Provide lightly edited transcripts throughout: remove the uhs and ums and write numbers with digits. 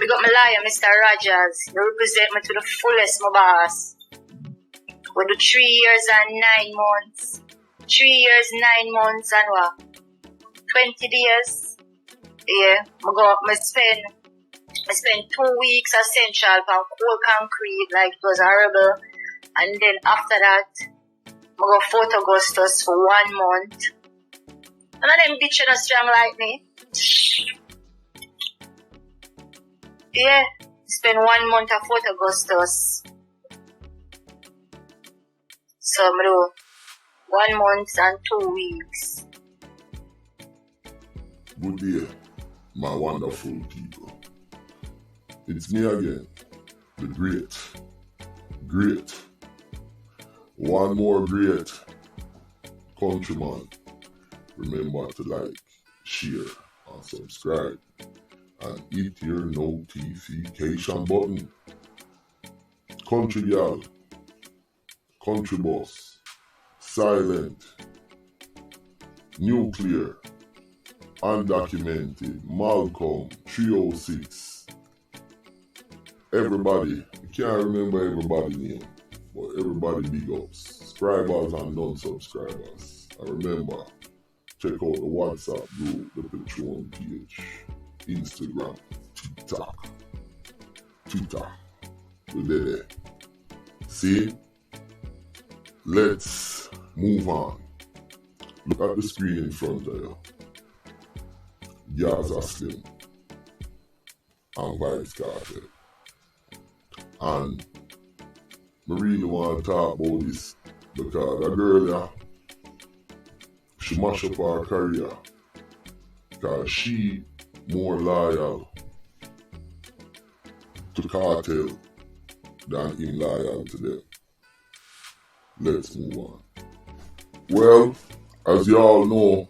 Big up my lawyer, Mr. Rogers. You represent me to the fullest, my boss. We do 3 years and 9 months. 3 years, 9 months and what? 20 days. Yeah, I spend 2 weeks at Central on cold concrete, like it was horrible. And then after that, I go Fort Augustus for 1 month. None of them bitches not strong like me. Yeah, spend 1 month at Fort Augustus. So I do 1 month and 2 weeks. Good day, my wonderful people. It's me again, the great, one more great countryman. Remember to like, share, and subscribe, and hit your notification button. Country girl, country boss, silent, nuclear, undocumented, Malcolm, 306. Everybody, I can't remember everybody's name, but everybody big ups. Subscribers and non-subscribers. And remember, check out the WhatsApp group, the Patreon page, Instagram, TikTok, Twitter. We're there. See? Let's move on. Look at the screen in front of you. Gaza Slim and Vbyz Kartel. And I really want to talk about this because a girl there, she mash up her career because she more loyal to Kartel than him loyal to them. Let's move on. Well, as you all know,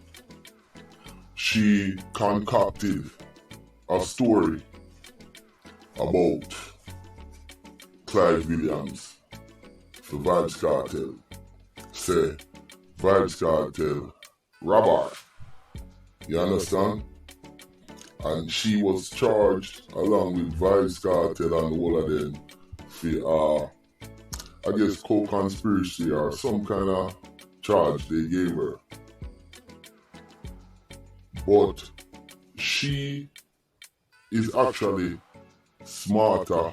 she concocted a story about Clive Williams for Vbyz Kartel. Say, Vbyz Kartel robber. You understand? And she was charged along with Vbyz Kartel and all of them for, I guess, co-conspiracy or some kind of charge they gave her. But she is actually smarter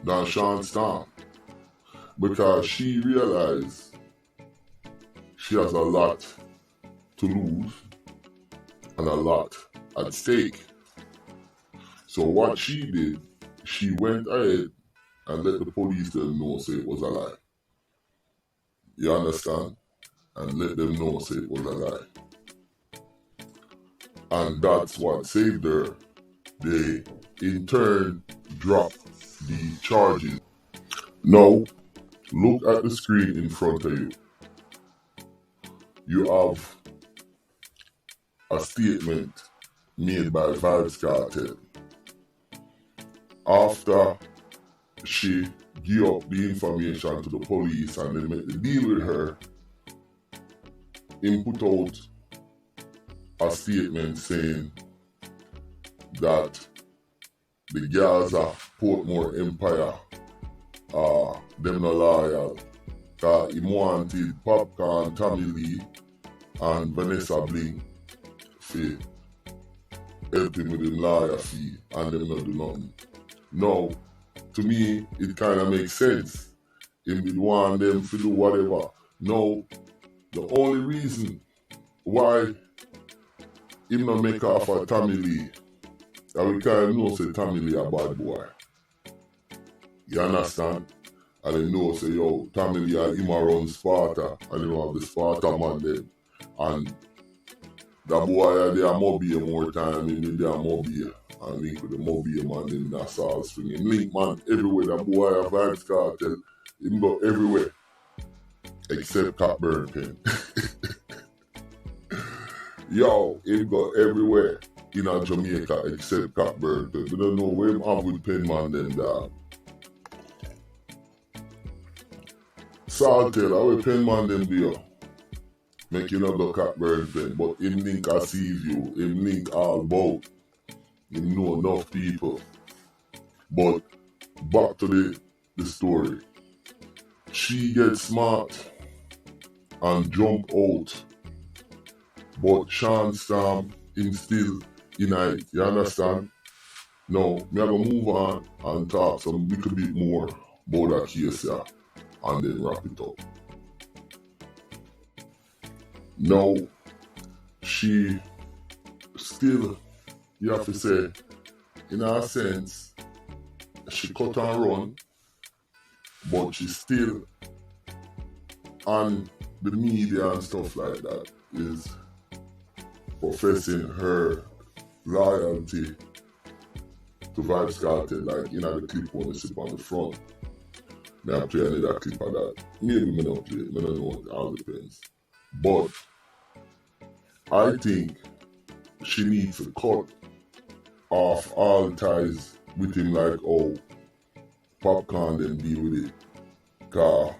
than Sean Storm because she realized she has a lot to lose and a lot at stake. So what she did, she went ahead and let the police know say it was a lie. You understand? And let them know say it was a lie. And that's what saved her. They in turn dropped the charges. Now, look at the screen in front of you. You have a statement made by Vbyz Kartel after she gave up the information to the police and they made the deal with her. He put out a statement saying that the Gaza Portmore Empire, them no loyal. That he wanted Popcorn, Tommy Lee, and Vanessa Bling to help him with the lawyer fee, and them not do nothing. Now, to me, it kind of makes sense. He would want them to do whatever. Now, the only reason why he not make off of Tommy Lee, and we kind of know say Tommy Lee a bad boy. You understand? And they know say, yo, Tommy Lee and him around Sparta, and you have the Sparta man them. And the boy they are mobile more time, maybe they are mobile. And link with the mobile man in that Salt Spring. Him link man everywhere, the boy of Vybz Kartel, him go everywhere. Except Cockburn Pen. Yo, him go everywhere in Jamaica except Cockburn Pen. We don't know where him have with Pen man them dog. Salted, I will Pen man them there. Make you not go Cockburn Pen, but him link I see you, him link all about. You know enough people. But back to the story. She gets smart and jump out. But Sean Storm instill in it. You understand? Now, me have to move on and talk some little bit more about that case here and then wrap it up. Now, she still, you have to say, in a sense, she cut and run, but she still on the media and stuff like that is professing her loyalty to Vbyz Kartel, like in the clip when we sit on the front. May I play another clip of that? Maybe me not play, I don't know, it all depends. But I think she needs to cut off all ties with him like how Popcorn then deal with it. Cause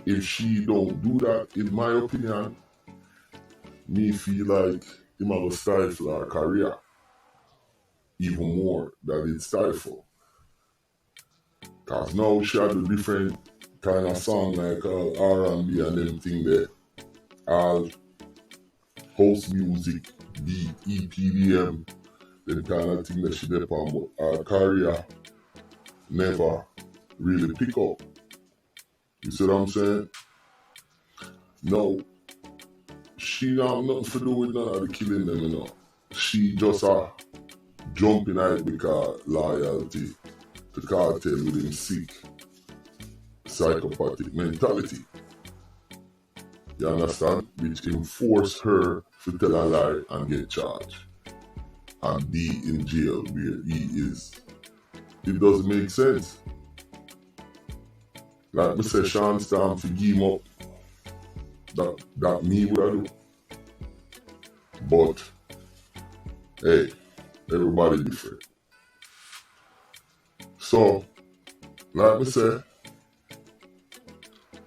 if she don't do that, in my opinion, me feel like he might stifle her career even more than it stifle. Cause now she had a different kind of song like R&B and them thing there. All house music, beat, EPDM, them kind of thing that she did on, but her career never really pick up. You see what I'm saying? No, she don't have nothing to do with none of the killing them, you know. She just jumping out because loyalty to Kartel with him sick, psychopathic mentality. You understand? Which enforce her to tell a lie and get charged and be in jail where he is. It doesn't make sense. Like me say, Sean Storm to give him up. That me would I do. But hey, everybody different. So, like me say,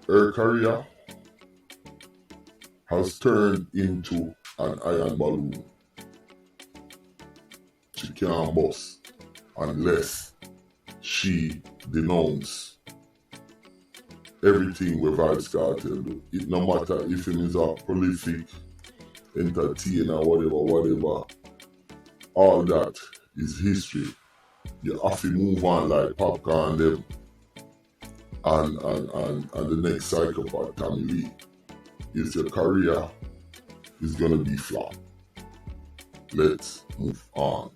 her career has turned into an iron balloon. She can't bust unless she denounce everything with Vbyz Kartel do. It no matter if him is a prolific entertainer, whatever. All that is history. You have to move on like Popcorn them and the next psychopath, Tommy Lee. If your career is gonna be flat. Let's move on.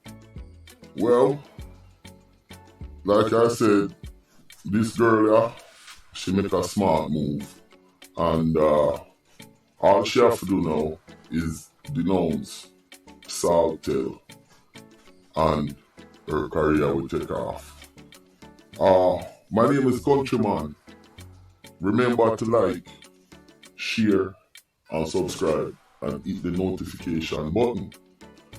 Well, like I said, this girl she make a smart move, and all she have to do now is denounce Saltel, and her career will take off. My name is Countryman. Remember to like, share, and subscribe, and hit the notification button.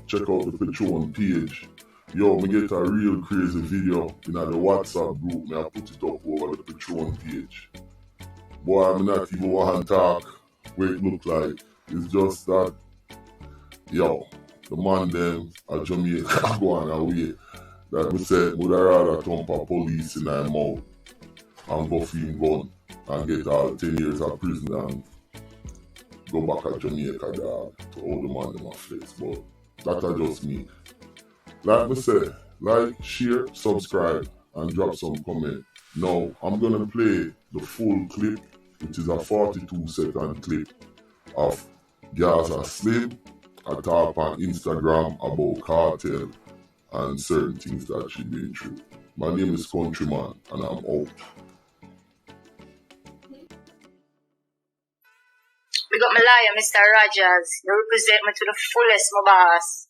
Check out the Patreon page. Yo, me get a real crazy video in the WhatsApp group. Me I put it up over the Patreon page. Boy, I'm not even want to talk what it look like. It's just that, yo, the man them at Jamaica go on away. That me said, would I rather thump a police in their mouth and go for him gun and get all 10 years of prison and go back at Jamaica, dog, to hold the man in my face. But that's just me. Like me say, like, share, subscribe, and drop some comment. Now, I'm gonna play the full clip, which is a 42-second clip of Gaza Slim a talk on Instagram about Kartel and certain things that she been through. My name is Countryman, and I'm out. We got my liar, Mr. Rogers. You represent me to the fullest, my boss.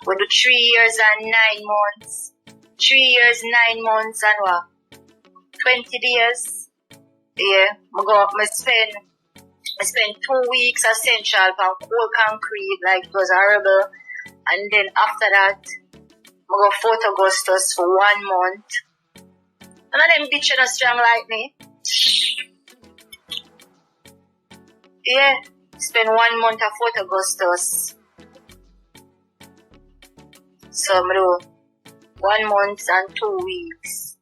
We do 3 years and 9 months. 3 years, 9 months and what? 20 days. Yeah, I spend 2 weeks at Central for cold concrete, like it was horrible. And then after that, I go Fort Augustus for 1 month. None of them bitches not strong like me. Yeah, spend 1 month at Fort Augustus. So I do 1 month and 2 weeks.